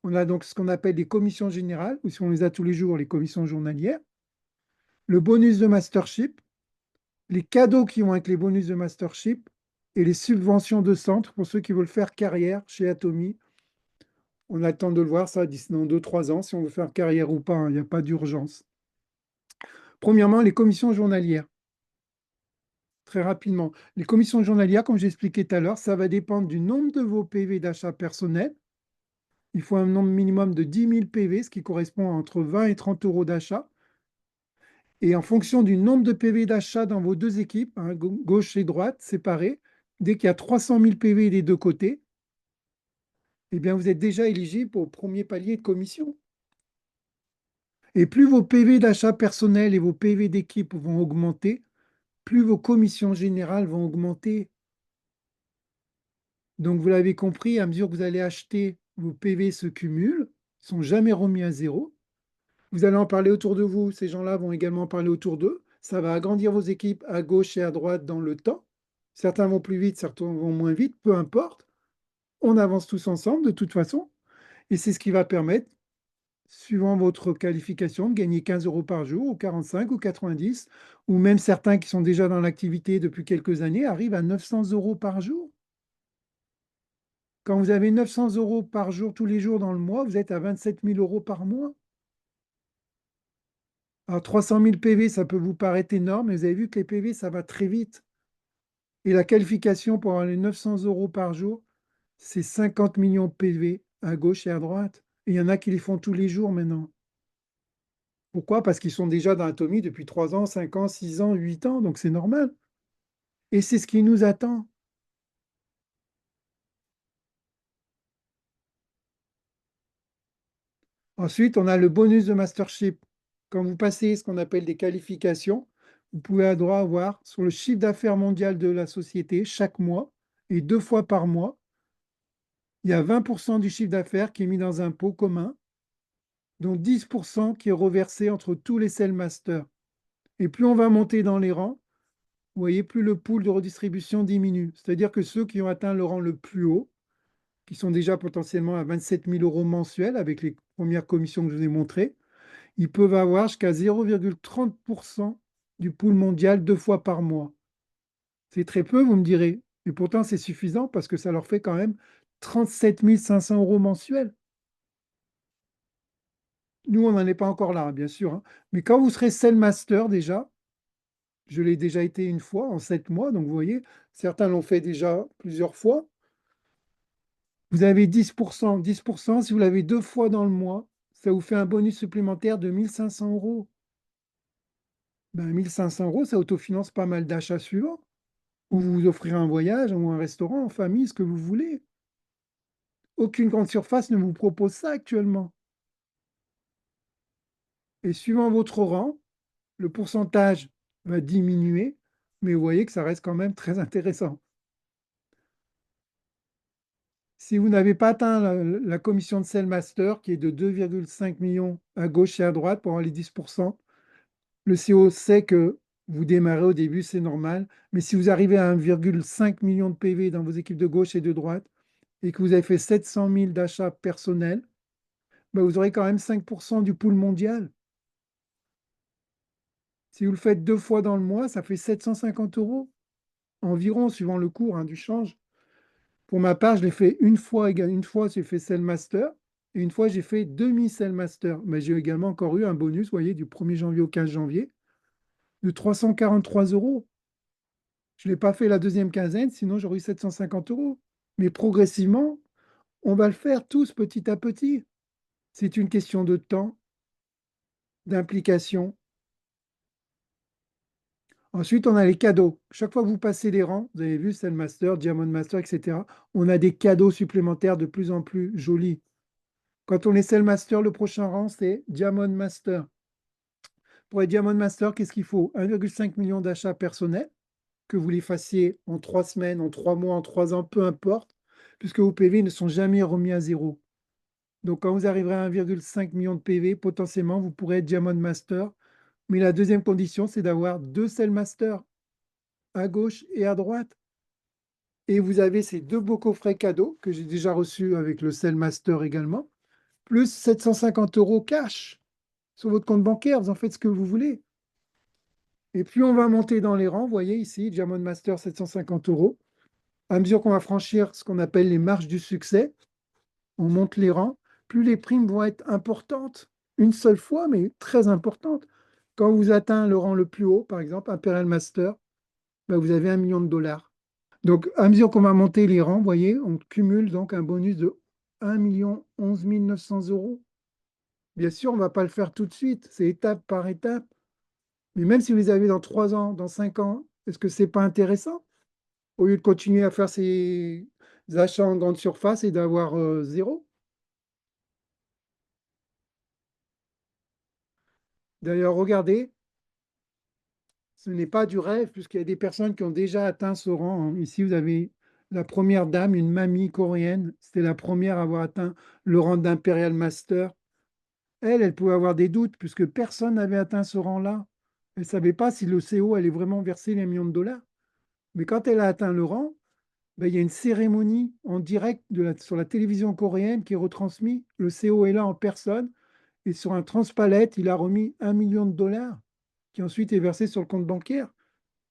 On a donc ce qu'on appelle les commissions générales, ou si on les a tous les jours, les commissions journalières, le bonus de mastership, les cadeaux qui vont avec les bonus de mastership et les subventions de centre pour ceux qui veulent faire carrière chez Atomy. On a le temps de le voir, ça, d'ici dans 2-3 ans, si on veut faire carrière ou pas, hein, il n'y a pas d'urgence. Premièrement, les commissions journalières. Très rapidement. Les commissions journalières, comme j'ai expliqué tout à l'heure, ça va dépendre du nombre de vos PV d'achat personnel. Il faut un nombre minimum de 10 000 PV, ce qui correspond à entre 20 et 30 euros d'achat. Et en fonction du nombre de PV d'achat dans vos deux équipes, hein, gauche et droite, séparées, dès qu'il y a 300 000 PV des deux côtés, eh bien, vous êtes déjà éligible au premier palier de commission. Et plus vos PV d'achat personnel et vos PV d'équipe vont augmenter, plus vos commissions générales vont augmenter. Donc, vous l'avez compris, à mesure que vous allez acheter, vos PV se cumulent, ne sont jamais remis à zéro. Vous allez en parler autour de vous, ces gens-là vont également en parler autour d'eux. Ça va agrandir vos équipes à gauche et à droite dans le temps. Certains vont plus vite, certains vont moins vite, peu importe. On avance tous ensemble de toute façon. Et c'est ce qui va permettre, suivant votre qualification, de gagner 15 euros par jour, ou 45 ou 90, ou même certains qui sont déjà dans l'activité depuis quelques années arrivent à 900 euros par jour. Quand vous avez 900 euros par jour tous les jours dans le mois, vous êtes à 27 000 euros par mois. Alors 300 000 PV, ça peut vous paraître énorme, mais vous avez vu que les PV, ça va très vite. Et la qualification pour avoir les 900 euros par jour, c'est 50 millions de PV à gauche et à droite. Et il y en a qui les font tous les jours maintenant. Pourquoi? Parce qu'ils sont déjà dans Atomy depuis 3 ans, 5 ans, 6 ans, 8 ans, donc c'est normal. Et c'est ce qui nous attend. Ensuite, on a le bonus de mastership. Quand vous passez ce qu'on appelle des qualifications, vous pouvez avoir droit à voir sur le chiffre d'affaires mondial de la société chaque mois et 2 fois par mois. Il y a 20% du chiffre d'affaires qui est mis dans un pot commun, dont 10% qui est reversé entre tous les sell masters. Et plus on va monter dans les rangs, vous voyez, plus le pool de redistribution diminue. C'est-à-dire que ceux qui ont atteint le rang le plus haut, qui sont déjà potentiellement à 27 000 euros mensuels avec les premières commissions que je vous ai montrées, ils peuvent avoir jusqu'à 0,30% du pool mondial 2 fois par mois. C'est très peu, vous me direz. Et pourtant, c'est suffisant parce que ça leur fait quand même 37 500 euros mensuels. Nous, on n'en est pas encore là, hein, bien sûr, hein. Mais quand vous serez Cell Master déjà, je l'ai déjà été une fois en 7 mois, donc vous voyez, certains l'ont fait déjà plusieurs fois. Vous avez 10%, 10%, si vous l'avez 2 fois dans le mois, ça vous fait un bonus supplémentaire de 1500 euros. Ben, 1500 euros, ça autofinance pas mal d'achats suivants. Ou vous vous offrirez un voyage ou un restaurant en famille, ce que vous voulez. Aucune grande surface ne vous propose ça actuellement. Et suivant votre rang, le pourcentage va diminuer, mais vous voyez que ça reste quand même très intéressant. Si vous n'avez pas atteint la commission de Sell Master, qui est de 2,5 millions à gauche et à droite pour avoir les 10%, le CO sait que vous démarrez au début, c'est normal. Mais si vous arrivez à 1,5 million de PV dans vos équipes de gauche et de droite et que vous avez fait 700 000 d'achats personnels, ben vous aurez quand même 5% du pool mondial. Si vous le faites 2 fois dans le mois, ça fait 750 euros environ, suivant le cours hein, du change. Pour ma part, je l'ai fait une fois j'ai fait Cell Master et une fois j'ai fait demi-Cell Master. Mais j'ai également encore eu un bonus, vous voyez, du 1er janvier au 15 janvier de 343 euros. Je ne l'ai pas fait la deuxième quinzaine, sinon j'aurais eu 750 euros. Mais progressivement, on va le faire tous petit à petit. C'est une question de temps, d'implication. Ensuite, on a les cadeaux. Chaque fois que vous passez les rangs, vous avez vu, Cell Master, Diamond Master, etc., on a des cadeaux supplémentaires de plus en plus jolis. Quand on est Cell Master, le prochain rang, c'est Diamond Master. Pour être Diamond Master, qu'est-ce qu'il faut? 1,5 million d'achats personnels, que vous les fassiez en 3 semaines, en 3 mois, en 3 ans, peu importe, puisque vos PV ne sont jamais remis à zéro. Donc, quand vous arriverez à 1,5 million de PV, potentiellement, vous pourrez être Diamond Master. Mais la deuxième condition, c'est d'avoir 2 Cell Master, à gauche et à droite. Et vous avez ces 2 beaux coffrets cadeaux que j'ai déjà reçus avec le Cell Master également, plus 750 euros cash sur votre compte bancaire. Vous en faites ce que vous voulez. Et plus on va monter dans les rangs, vous voyez ici, Diamond Master 750 euros. À mesure qu'on va franchir ce qu'on appelle les marches du succès, on monte les rangs, plus les primes vont être importantes. Une seule fois, mais très importantes. Quand vous atteignez le rang le plus haut, par exemple, Imperial Master, ben, vous avez 1 million de dollars. Donc, à mesure qu'on va monter les rangs, vous voyez, on cumule donc un bonus de 1 900 000 euros. Bien sûr, on ne va pas le faire tout de suite, c'est étape par étape. Mais même si vous les avez dans 3 ans, dans 5 ans, est-ce que ce n'est pas intéressant? Au lieu de continuer à faire ces achats en grande surface et d'avoir zéro. D'ailleurs, regardez, ce n'est pas du rêve, puisqu'il y a des personnes qui ont déjà atteint ce rang, hein. Ici, vous avez la première dame, une mamie coréenne. C'était la première à avoir atteint le rang d'Imperial Master. Elle pouvait avoir des doutes, puisque personne n'avait atteint ce rang-là. Elle ne savait pas si le CO allait vraiment verser les millions de dollars. Mais quand elle a atteint le rang, ben, il y a une cérémonie en direct sur la télévision coréenne qui est retransmise. Le CO est là en personne. Et sur un transpalette, il a remis 1 million de dollars, qui ensuite est versé sur le compte bancaire.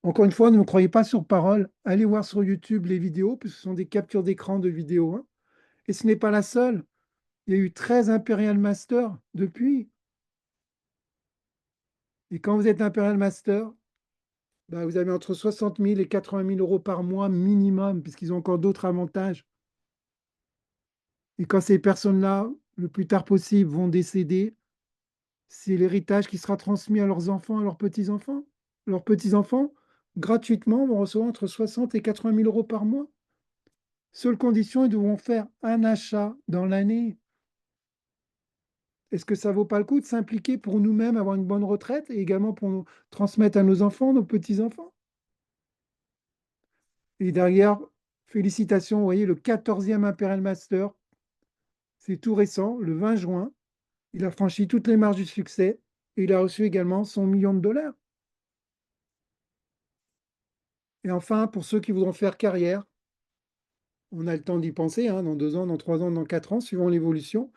Encore une fois, ne me croyez pas sur parole. Allez voir sur YouTube les vidéos, puisque ce sont des captures d'écran de vidéos, hein. Et ce n'est pas la seule. Il y a eu 13 Imperial Masters depuis. Et quand vous êtes Imperial Master, bah, vous avez entre 60 000 et 80 000 euros par mois minimum, puisqu'ils ont encore d'autres avantages. Et quand ces personnes-là, le plus tard possible, vont décéder, c'est l'héritage qui sera transmis à leurs enfants, à leurs petits-enfants. Leurs petits-enfants, gratuitement, vont recevoir entre 60 et 80 000 euros par mois. Seule condition, ils devront faire un achat dans l'année. Est-ce que ça vaut pas le coup de s'impliquer pour nous-mêmes, avoir une bonne retraite et également pour nous transmettre à nos enfants, nos petits-enfants? Et derrière, félicitations, vous voyez, le 14e Imperial Master, c'est tout récent, le 20 juin. Il a franchi toutes les marches du succès et il a reçu également son million de dollars. Et enfin, pour ceux qui voudront faire carrière, on a le temps d'y penser, hein, dans 2 ans, dans 3 ans, dans 4 ans, suivant l'évolution,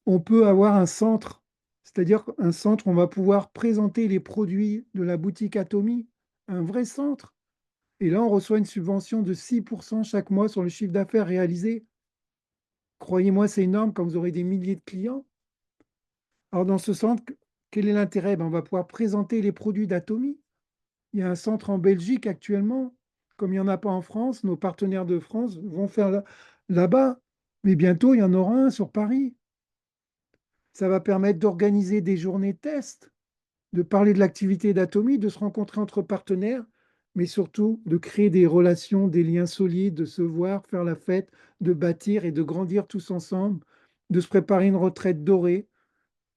on peut avoir un centre C'est-à-dire un centre où on va pouvoir présenter les produits de la boutique Atomy, un vrai centre. Et là, on reçoit une subvention de 6% chaque mois sur le chiffre d'affaires réalisé. Croyez-moi, c'est énorme quand vous aurez des milliers de clients. Alors, dans ce centre, quel est l'intérêt? Ben, on va pouvoir présenter les produits d'Atomy. Il y a un centre en Belgique actuellement. Comme il n'y en a pas en France, nos partenaires de France vont faire là-bas. Mais bientôt, il y en aura un sur Paris. Ça va permettre d'organiser des journées tests, de parler de l'activité d'Atomy, de se rencontrer entre partenaires, mais surtout de créer des relations, des liens solides, de se voir, faire la fête, de bâtir et de grandir tous ensemble, de se préparer une retraite dorée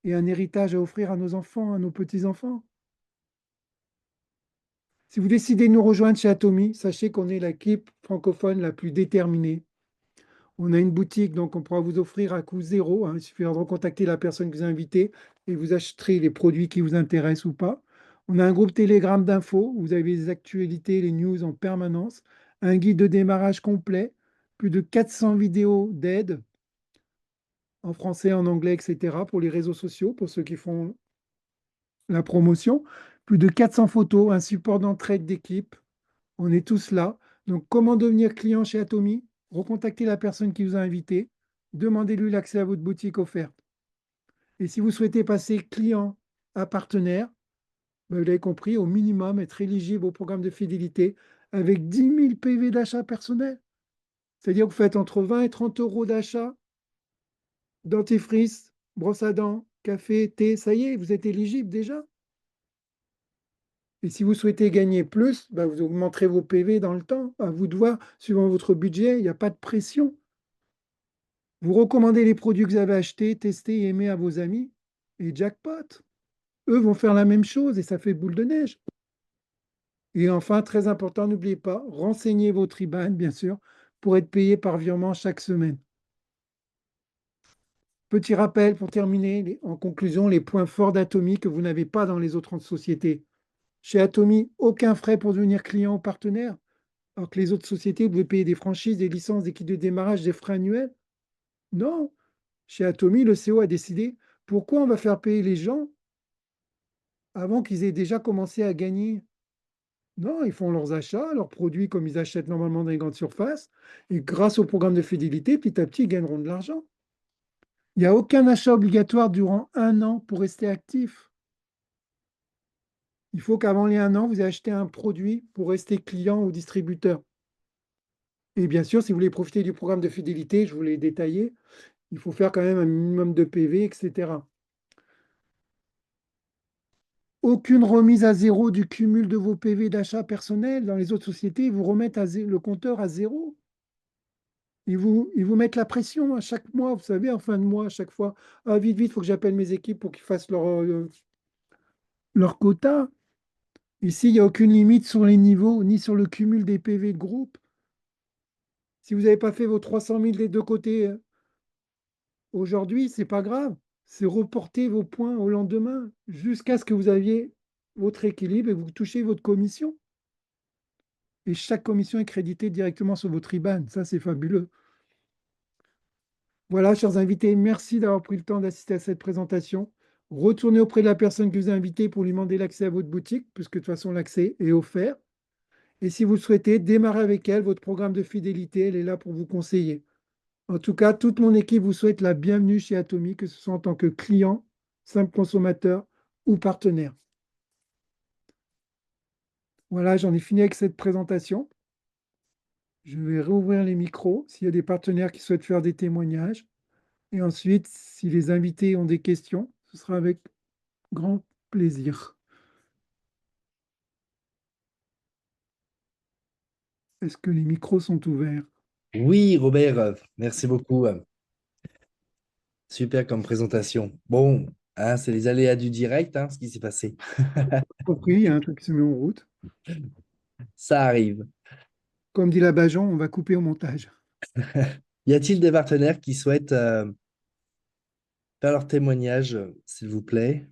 et un héritage à offrir à nos enfants, à nos petits-enfants. Si vous décidez de nous rejoindre chez Atomy, sachez qu'on est l'équipe francophone la plus déterminée. On a une boutique, donc on pourra vous offrir à coût zéro, hein. Il suffira de recontacter la personne que vous invitez et vous acheterez les produits qui vous intéressent ou pas. On a un groupe Telegram d'infos où vous avez les actualités, les news en permanence, un guide de démarrage complet, plus de 400 vidéos d'aide en français, en anglais, etc. pour les réseaux sociaux, pour ceux qui font la promotion, plus de 400 photos, un support d'entraide d'équipe. On est tous là. Donc, comment devenir client chez Atomy? Recontactez la personne qui vous a invité. Demandez-lui l'accès à votre boutique offerte. Et si vous souhaitez passer client à partenaire, ben, vous l'avez compris, au minimum, être éligible au programme de fidélité avec 10 000 PV d'achat personnel. C'est-à-dire que vous faites entre 20 et 30 euros d'achat, dentifrice, brosse à dents, café, thé, ça y est, vous êtes éligible déjà. Et si vous souhaitez gagner plus, ben, vous augmenterez vos PV dans le temps. À vous de voir, suivant votre budget, il n'y a pas de pression. Vous recommandez les produits que vous avez achetés, testés et aimés à vos amis, et jackpot. Eux vont faire la même chose et ça fait boule de neige. Et enfin, très important, n'oubliez pas, renseignez votre IBAN, bien sûr, pour être payé par virement chaque semaine. Petit rappel pour terminer, en conclusion, les points forts d'Atomy que vous n'avez pas dans les autres sociétés. Chez Atomy, aucun frais pour devenir client ou partenaire, alors que les autres sociétés, vous devez payer des franchises, des licences, des kits de démarrage, des frais annuels. Non, chez Atomy, le CO a décidé pourquoi on va faire payer les gens avant qu'ils aient déjà commencé à gagner. Non, ils font leurs achats, leurs produits comme ils achètent normalement dans les grandes surfaces, et grâce au programme de fidélité, petit à petit, ils gagneront de l'argent. Il n'y a aucun achat obligatoire durant un an pour rester actif. Il faut qu'avant les un an, vous ayez acheté un produit pour rester client ou distributeur. Et bien sûr, si vous voulez profiter du programme de fidélité, je vous l'ai détaillé, il faut faire quand même un minimum de PV, etc. Aucune remise à zéro du cumul de vos PV d'achat personnel. Dans les autres sociétés, ils vous remettent le compteur à zéro. Ils vous mettent la pression à chaque mois, vous savez, en fin de mois, à chaque fois. Ah, vite, vite, il faut que j'appelle mes équipes pour qu'ils fassent leur quota. Ici, il n'y a aucune limite sur les niveaux, ni sur le cumul des PV de groupe. Si vous n'avez pas fait vos 300 000 des deux côtés aujourd'hui, c'est pas grave. C'est reporter vos points au lendemain, jusqu'à ce que vous aviez votre équilibre et vous touchez votre commission. Et chaque commission est créditée directement sur votre IBAN. Ça, c'est fabuleux. Voilà, chers invités, merci d'avoir pris le temps d'assister à cette présentation. Retournez auprès de la personne que vous avez invitée pour lui demander l'accès à votre boutique, puisque de toute façon, l'accès est offert. Et si vous le souhaitez, démarrez avec elle votre programme de fidélité. Elle est là pour vous conseiller. En tout cas, toute mon équipe vous souhaite la bienvenue chez Atomy, que ce soit en tant que client, simple consommateur ou partenaire. Voilà, j'en ai fini avec cette présentation. Je vais rouvrir les micros s'il y a des partenaires qui souhaitent faire des témoignages. Et ensuite, si les invités ont des questions, ce sera avec grand plaisir. Est-ce que les micros sont ouverts? Oui, Robert, merci beaucoup. Super comme présentation. Bon, hein, c'est les aléas du direct, hein, ce qui s'est passé. Compris, il y a un truc qui se met en route. Ça arrive. Comme dit la Bajon, on va couper au montage. Y a-t-il des partenaires qui souhaitent faire leur témoignage, s'il vous plaît?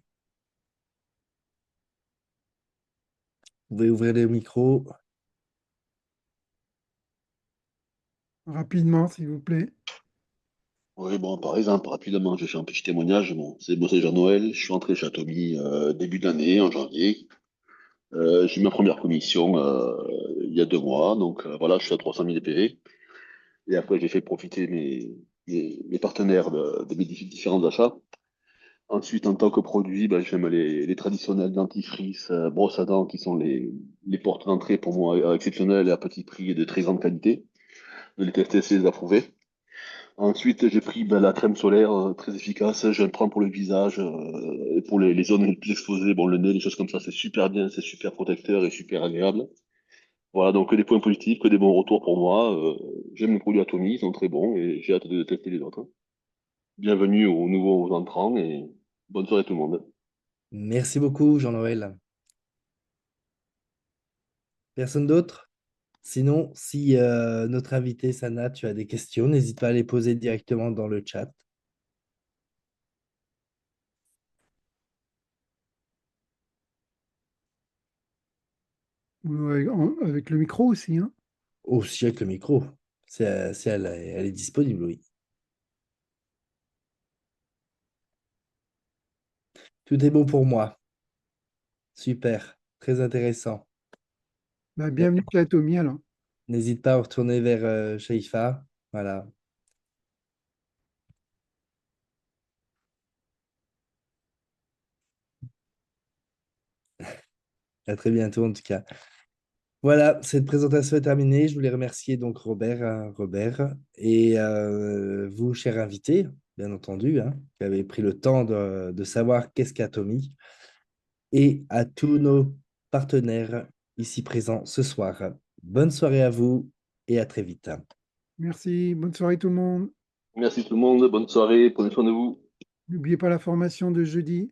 Vous pouvez ouvrir les micros. Rapidement, s'il vous plaît. Oui, bon, par exemple, rapidement, je fais un petit témoignage. Bon, c'est Jean-Noël. Je suis entré chez Atomy début d'année, en janvier. J'ai eu ma première commission il y a 2 mois. Donc voilà, je suis à 300 000 PV. Et après, j'ai fait profiter mes partenaires de mes différents achats. Ensuite, en tant que produit, ben, j'aime les traditionnels dentifrice, brosses à dents, qui sont les portes d'entrée pour moi exceptionnelles et à petit prix et de très grande qualité. De les tester, c'est les approuver. Ensuite, j'ai pris ben, la crème solaire très efficace. Je le prends pour le visage et pour les zones les plus exposées. Bon, le nez, les choses comme ça, c'est super bien, c'est super protecteur et super agréable. Voilà, donc que des points positifs, que des bons retours pour moi. J'aime les produits Atomy, ils sont très bons et j'ai hâte de tester les autres. Bienvenue aux nouveaux entrants et bonne soirée tout le monde. Merci beaucoup, Jean-Noël. Personne d'autre? Sinon, si notre invité, Sana, tu as des questions, n'hésite pas à les poser directement dans le chat. Ou avec le micro aussi, hein. Aussi avec le micro. Si elle est disponible, oui. Tout est bon pour moi. Super. Très intéressant. Bah, bienvenue chez Atomy, alors. N'hésite pas à retourner vers Shaifa. Voilà. À très bientôt, en tout cas. Voilà, cette présentation est terminée. Je voulais remercier donc Robert et vous, chers invités, bien entendu, hein, qui avez pris le temps de savoir qu'est-ce qu'Atomy, et à tous nos partenaires ici présents ce soir. Bonne soirée à vous et à très vite. Merci, bonne soirée tout le monde. Merci tout le monde, bonne soirée, prenez soin de vous. N'oubliez pas la formation de jeudi.